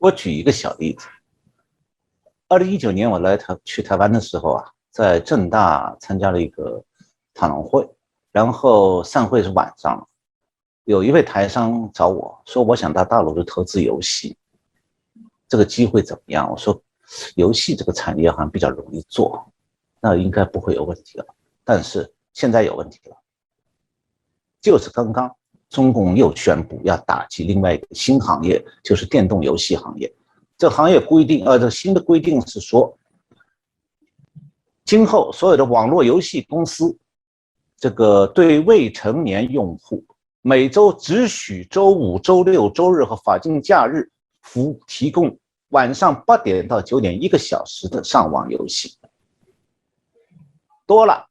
我举一个小例子，2019年我去台湾的时候啊，在政大参加了一个讨论会，然后散会是晚上，有一位台商找我说，我想到大陆的投资游戏，这个机会怎么样？我说，游戏这个产业好像比较容易做，那应该不会有问题了。但是现在有问题了，就是刚刚中共又宣布要打击另外一个新行业，就是电动游戏行业。这行业规定，这新的规定是说，今后所有的网络游戏公司，这个对未成年用户，每周只许周五、周六、周日和法定假日提供晚上8点到9点1个小时的上网游戏。多了，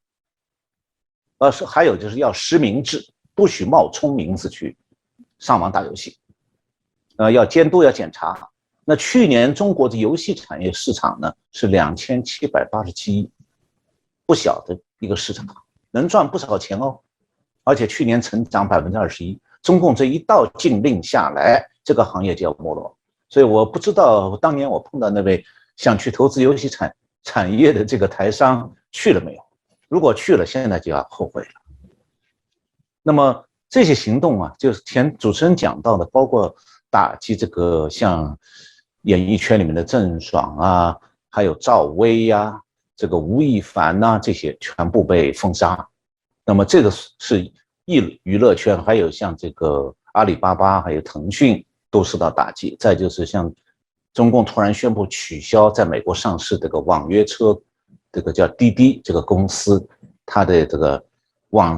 还有就是要实名制，不许冒充名字去上网打游戏，要监督，要检查。那去年中国的游戏产业市场呢是2787亿，不小的一个市场，能赚不少钱哦，而且去年成长21%。中共这一道禁令下来，这个行业就要没落。所以我不知道当年我碰到那位想去投资游戏产业的这个台商去了没有？如果去了，现在就要后悔了。那么这些行动啊，就是前主持人讲到的，包括打击这个像演艺圈里面的郑爽啊，还有赵薇呀、这个吴亦凡呐，这些全部被封杀。那么这个是娱乐圈，还有像这个阿里巴巴，还有腾讯都受到打击。再就是像中共突然宣布取消在美国上市这个网约车，这个叫滴滴这个公司，它的这个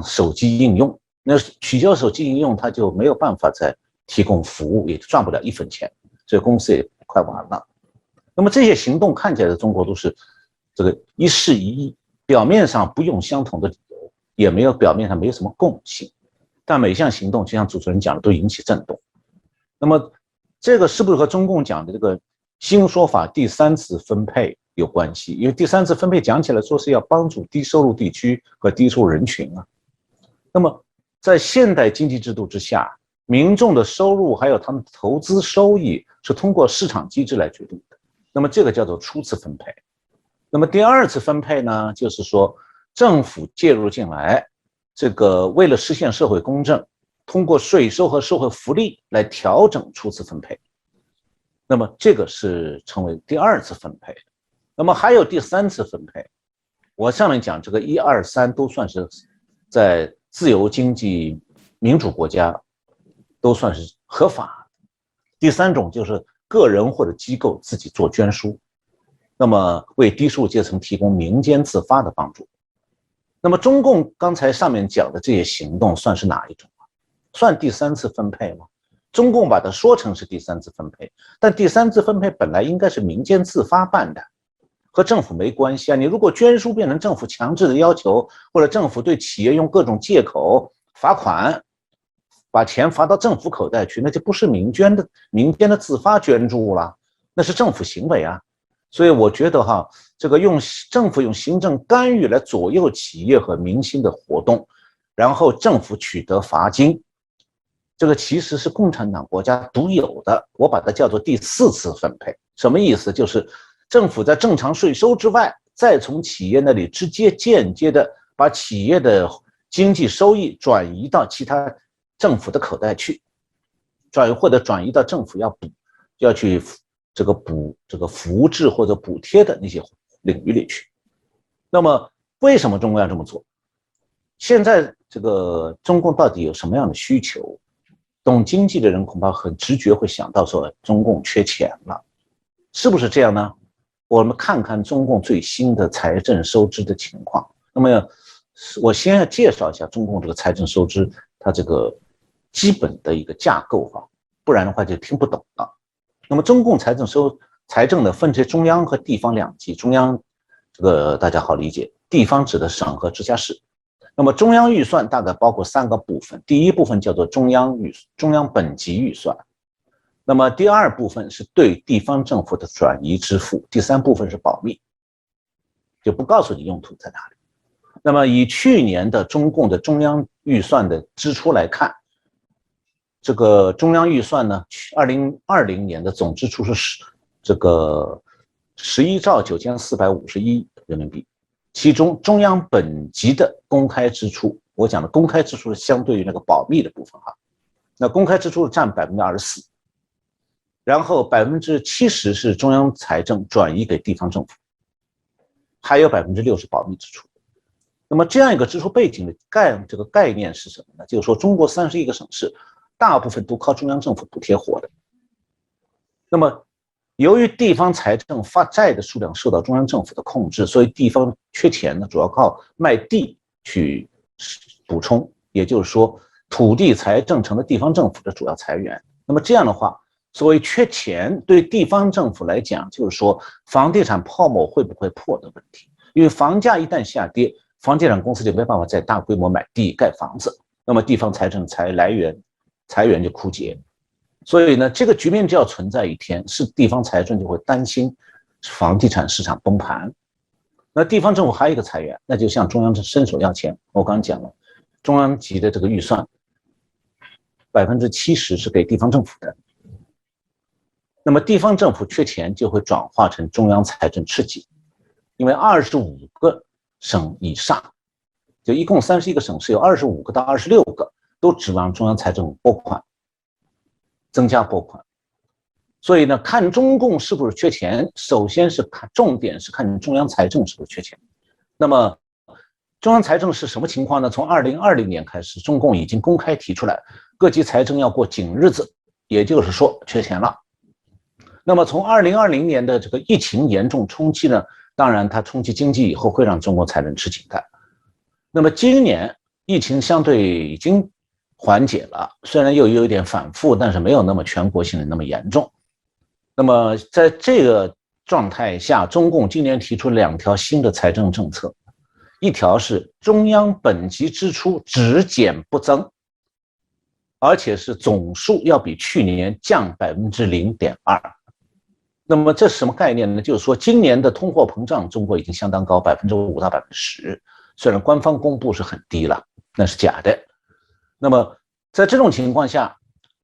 手机应用，那取消手机应用，它就没有办法再提供服务，也赚不了1分钱，所以公司也快完了。那么这些行动看起来，中国都是这个一事一议，表面上不用相同的理由，也没有表面上没有什么共性，但每项行动就像主持人讲的都引起震动。那么这个是不是和中共讲的这个新说法第3次分配有关系？因为第3次分配讲起来说是要帮助低收入地区和低收入人群啊。那么在现代经济制度之下，民众的收入还有他们投资收益是通过市场机制来决定的。那么这个叫做初次分配。那么第2次分配呢，就是说政府介入进来，这个为了实现社会公正，通过税收和社会福利来调整初次分配。那么这个是成为第2次分配。那么还有第3次分配，我上面讲这个1、2、3都算是在自由经济民主国家都算是合法。第3种就是个人或者机构自己做捐书，那么为低收入阶层提供民间自发的帮助。那么中共刚才上面讲的这些行动算是哪一种？算第3次分配吗？中共把它说成是第3次分配，但第3次分配本来应该是民间自发办的，和政府没关系啊。你如果捐书变成政府强制的要求，或者政府对企业用各种借口罚款，把钱罚到政府口袋去，那就不是民间的自发捐助了，那是政府行为啊。所以我觉得这个政府用行政干预来左右企业和民心的活动，然后政府取得罚金，这个其实是共产党国家独有的，我把它叫做第4次分配。什么意思？就是政府在正常税收之外，再从企业那里直接间接的把企业的经济收益转移到其他政府的口袋去，或者转移到政府要去补扶持或者补贴的那些领域里去。那么为什么中共要这么做？现在这个中共到底有什么样的需求？懂经济的人恐怕很直觉会想到说中共缺钱了，是不是这样呢？我们看看中共最新的财政收支的情况。那么我先要介绍一下中共这个财政收支它这个基本的一个架构不然的话就听不懂了。那么中共财政呢分成中央和地方2级，中央这个大家好理解，地方指的省和直辖市。那么中央预算大概包括3个部分，第一部分叫做中央本级预算，那么第2部分是对地方政府的转移支付，第3部分是保密，就不告诉你用途在哪里。那么以去年的中共的中央预算的支出来看，这个中央预算呢，2020年的总支出是11兆9450亿人民币，其中中央本级的公开支出，我讲的公开支出是相对于那个保密的部分哈，那公开支出占24%，然后70%是中央财政转移给地方政府，还有6%是保密支出。那么这样一个支出背景的概念是什么呢？就是说中国31个省市大部分都靠中央政府补贴活的。那么由于地方财政发债的数量受到中央政府的控制，所以地方缺钱呢，主要靠卖地去补充，也就是说土地财政成了地方政府的主要财源。那么这样的话，所谓缺钱对地方政府来讲，就是说房地产泡沫会不会破的问题。因为房价一旦下跌，房地产公司就没办法再大规模买地盖房子，那么地方财政财源就枯竭。所以呢，这个局面就要存在一天，是地方财政就会担心房地产市场崩盘。那地方政府还有一个财源，那就向中央伸手要钱。我刚刚讲了，中央级的这个预算70%是给地方政府的。那么地方政府缺钱就会转化成中央财政吃紧，因为25个省以上，就一共31个省市，有25个到26个都指望中央财政拨款，增加拨款。所以呢，看中共是不是缺钱，首先是重点是看中央财政是不是缺钱。那么中央财政是什么情况呢？从2020年开始，中共已经公开提出来，各级财政要过紧日子，也就是说缺钱了。那么从2020年的这个疫情严重冲击呢，当然它冲击经济以后会让中国财政吃紧的。那么今年疫情相对已经缓解了，虽然又有一点反复，但是没有那么全国性的那么严重。那么在这个状态下，中共今年提出2条新的财政政策，一条是中央本级支出只减不增，而且是总数要比去年降0.2%。那么这是什么概念呢？就是说今年的通货膨胀中国已经相当高，5%到10%，虽然官方公布是很低了，那是假的。那么在这种情况下，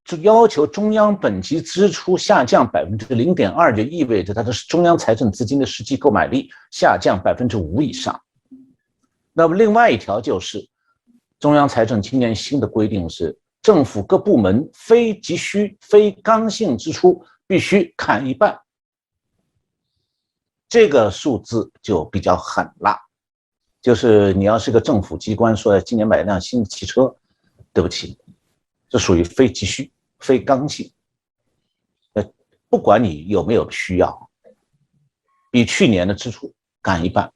就要求中央本级支出下降0.2%，就意味着它的中央财政资金的实际购买力下降5%以上。那么另外一条就是中央财政今年新的规定是，政府各部门非急需、非刚性支出必须砍一半。这个数字就比较狠了，就是你要是个政府机关说今年买一辆新的汽车，对不起，这属于非急需、非刚性。不管你有没有需要，比去年的支出砍一半。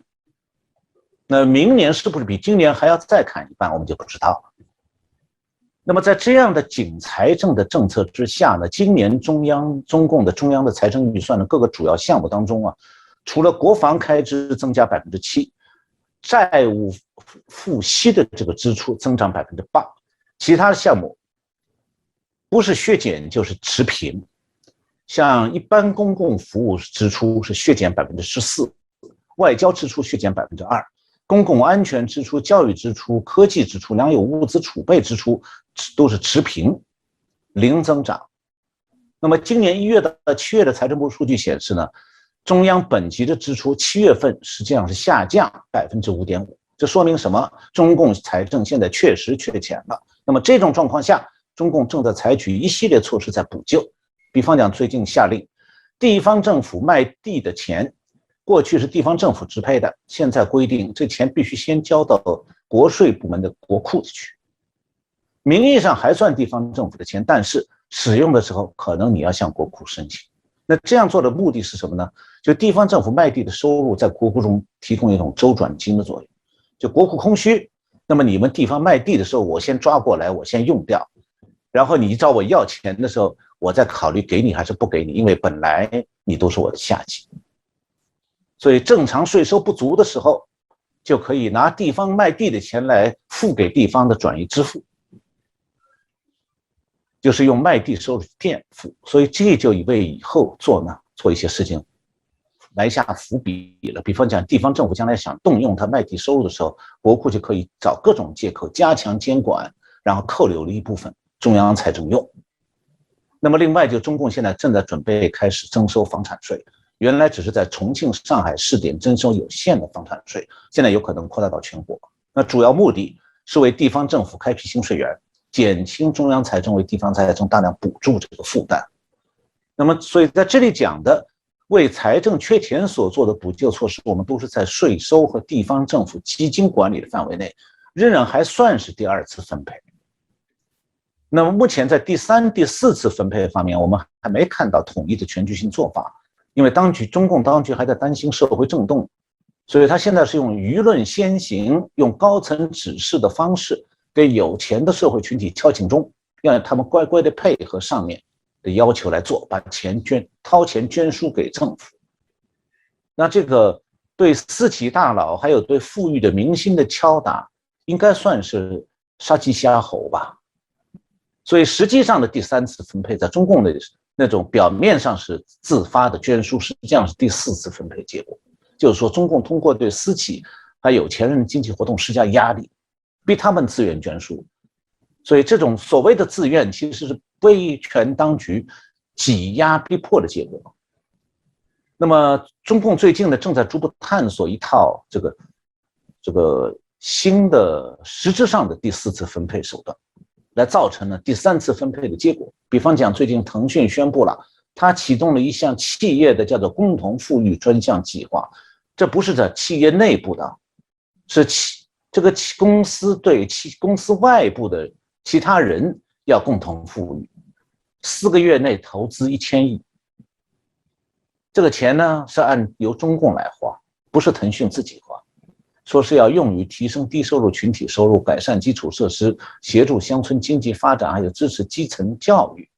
那明年是不是比今年还要再砍一半，我们就不知道了。那么在这样的紧财政的政策之下呢，今年中共的中央的财政预算的各个主要项目当中啊，除了国防开支增加7%，债务付息的这个支出增长8%，其他的项目不是削减就是持平。像一般公共服务支出是削减14%，外交支出削减2%，公共安全支出、教育支出、科技支出、粮油物资储备支出都是持平，零增长。那么今年1月到7月的财政部数据显示呢，中央本级的支出7月份实际上是下降5.5%，这说明什么？中共财政现在确实缺钱了。那么这种状况下，中共正在采取一系列措施在补救，比方讲最近下令，地方政府卖地的钱，过去是地方政府支配的，现在规定这钱必须先交到国税部门的国库去。名义上还算地方政府的钱，但是使用的时候可能你要向国库申请。那这样做的目的是什么呢？就地方政府卖地的收入在国库中提供一种周转金的作用，就国库空虚，那么你们地方卖地的时候，我先抓过来，我先用掉，然后你找我要钱的时候，我再考虑给你还是不给你，因为本来你都是我的下级。所以正常税收不足的时候，就可以拿地方卖地的钱来付给地方的转移支付，就是用卖地收入垫付。所以这就为以后做一些事情埋下伏笔了。比方讲，地方政府将来想动用它卖地收入的时候，国库就可以找各种借口加强监管，然后扣留了一部分，中央财政用。那么另外就中共现在正在准备开始征收房产税，原来只是在重庆、上海试点征收有限的房产税，现在有可能扩大到全国。那主要目的是为地方政府开辟新税源，减轻中央财政为地方财政大量补助这个负担。那么所以在这里讲的为财政缺钱所做的补救措施，我们都是在税收和地方政府基金管理的范围内，仍然还算是第二次分配。那么目前在第三、第四次分配方面，我们还没看到统一的全局性做法，因为中共当局还在担心社会震动，所以他现在是用舆论先行，用高层指示的方式给有钱的社会群体敲警钟，让他们乖乖的配合上面的要求来做，把掏钱捐输给政府。那这个对私企大佬还有对富裕的民心的敲打，应该算是杀鸡杀猴吧。所以实际上的第三次分配，在中共的那种表面上是自发的捐输，实际上是第四次分配结果。就是说，中共通过对私企还有钱人的经济活动施加压力，逼他们自愿捐输。所以这种所谓的自愿，其实是威权当局挤压逼迫的结果。那么中共最近呢，正在逐步探索一套这个新的实质上的第四次分配手段，来造成了第三次分配的结果。比方讲，最近腾讯宣布了，它启动了一项企业的叫做共同富裕专项计划，这不是在企业内部的，是这个公司对公司外部的其他人要共同富裕，4个月内投资1000亿。这个钱呢是由中共来花，不是腾讯自己花。说是要用于提升低收入群体收入，改善基础设施，协助乡村经济发展，还有支持基层教育。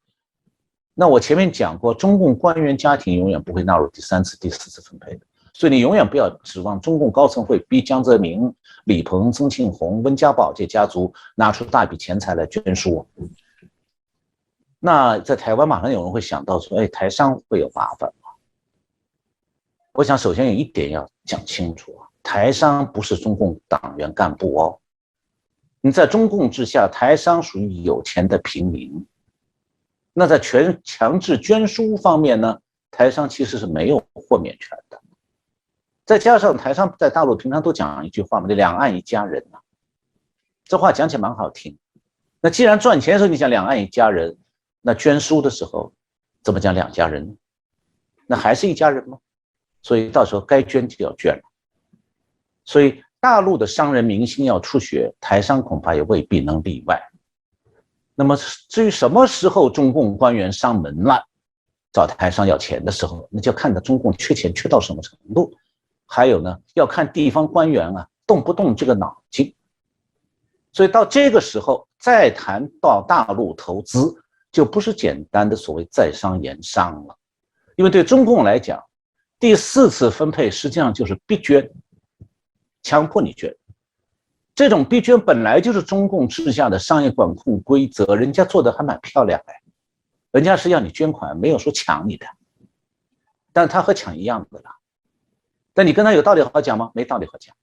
那我前面讲过，中共官员家庭永远不会纳入第三次、第四次分配的，所以你永远不要指望中共高层会逼江泽民、李鹏、曾庆红、温家宝这家族拿出大笔钱财来捐输。那在台湾马上有人会想到说，台商会有麻烦吗？我想首先有一点要讲清楚啊，台商不是中共党员干部哦。你在中共之下，台商属于有钱的平民。那在强制捐输方面呢，台商其实是没有豁免权的。再加上台商在大陆平常都讲一句话嘛，两岸一家人啊，这话讲起来蛮好听。那既然赚钱的时候你讲两岸一家人，那捐输的时候怎么讲两家人？那还是一家人吗？所以到时候该捐就要捐了。所以大陆的商人明星要出血，台商恐怕也未必能例外。那么至于什么时候中共官员上门了，找台商要钱的时候，那就看到中共缺钱缺到什么程度。还有呢，要看地方官员啊动不动这个脑筋。所以到这个时候再谈到大陆投资，就不是简单的所谓在商言商了。因为对中共来讲，第四次分配实际上就是逼捐，强迫你捐。这种逼捐本来就是中共治下的商业管控规则，人家做的还蛮漂亮人家是要你捐款，没有说抢你的，但他和抢一样的啦。但你跟他有道理好讲吗？没道理好讲。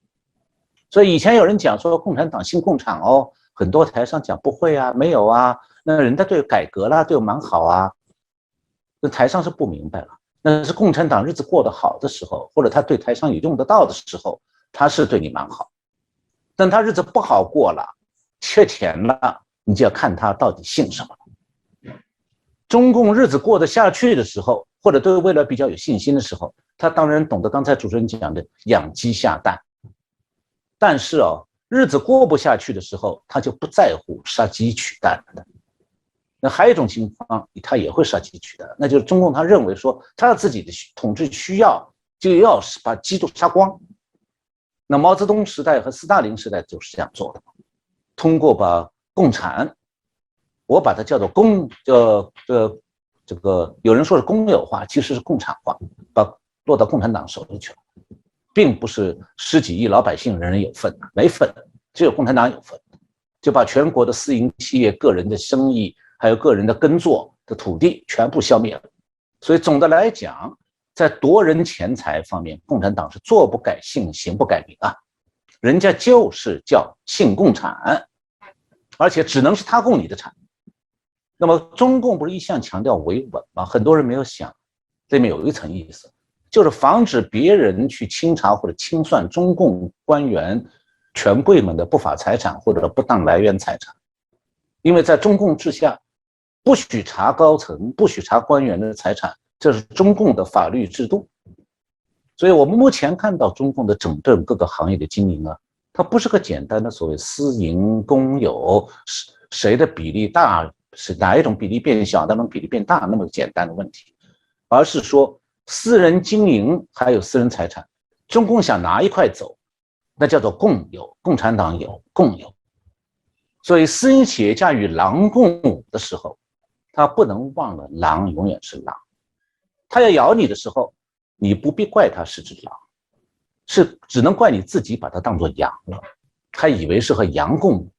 所以以前有人讲说共产党新共产哦，很多台上讲不会啊，没有啊，那人家对改革啦，对我蛮好啊。那台上是不明白了，那是共产党日子过得好的时候，或者他对台上有用得到的时候，他是对你蛮好。但他日子不好过了，缺钱了，你就要看他到底姓什么。中共日子过得下去的时候，或者对未来比较有信心的时候，他当然懂得刚才主持人讲的养鸡下蛋。但是日子过不下去的时候，他就不在乎杀鸡取蛋的。那还有一种情况，他也会杀鸡取蛋，那就是中共他认为说他自己的统治需要，就要把鸡都杀光。那毛泽东时代和斯大林时代就是这样做的，通过把共产，我把它叫做有人说是公有化，其实是共产化，落到共产党手里去了，并不是10几亿老百姓人人有份，没份，只有共产党有份，就把全国的私营企业、个人的生意，还有个人的耕作的土地全部消灭了。所以总的来讲，在夺人钱财方面，共产党是坐不改姓，行不改名啊，人家就是叫姓共产，而且只能是他供你的产，那么中共不是一向强调维稳吗？很多人没有想，这里面有一层意思，就是防止别人去清查或者清算中共官员、权贵们的不法财产或者不当来源财产。因为在中共治下，不许查高层，不许查官员的财产，这是中共的法律制度。所以我们目前看到中共的整顿各个行业的经营啊，它不是个简单的所谓私营公有，谁的比例大，是哪一种比例变小，哪种比例变大那么简单的问题，而是说私人经营还有私人财产，中共想拿一块走，那叫做共有，共产党有共有。所以私营企业家与狼共舞的时候，他不能忘了狼永远是狼，他要咬你的时候，你不必怪他是只狼，是只能怪你自己把它当作羊了，还以为是和羊共舞。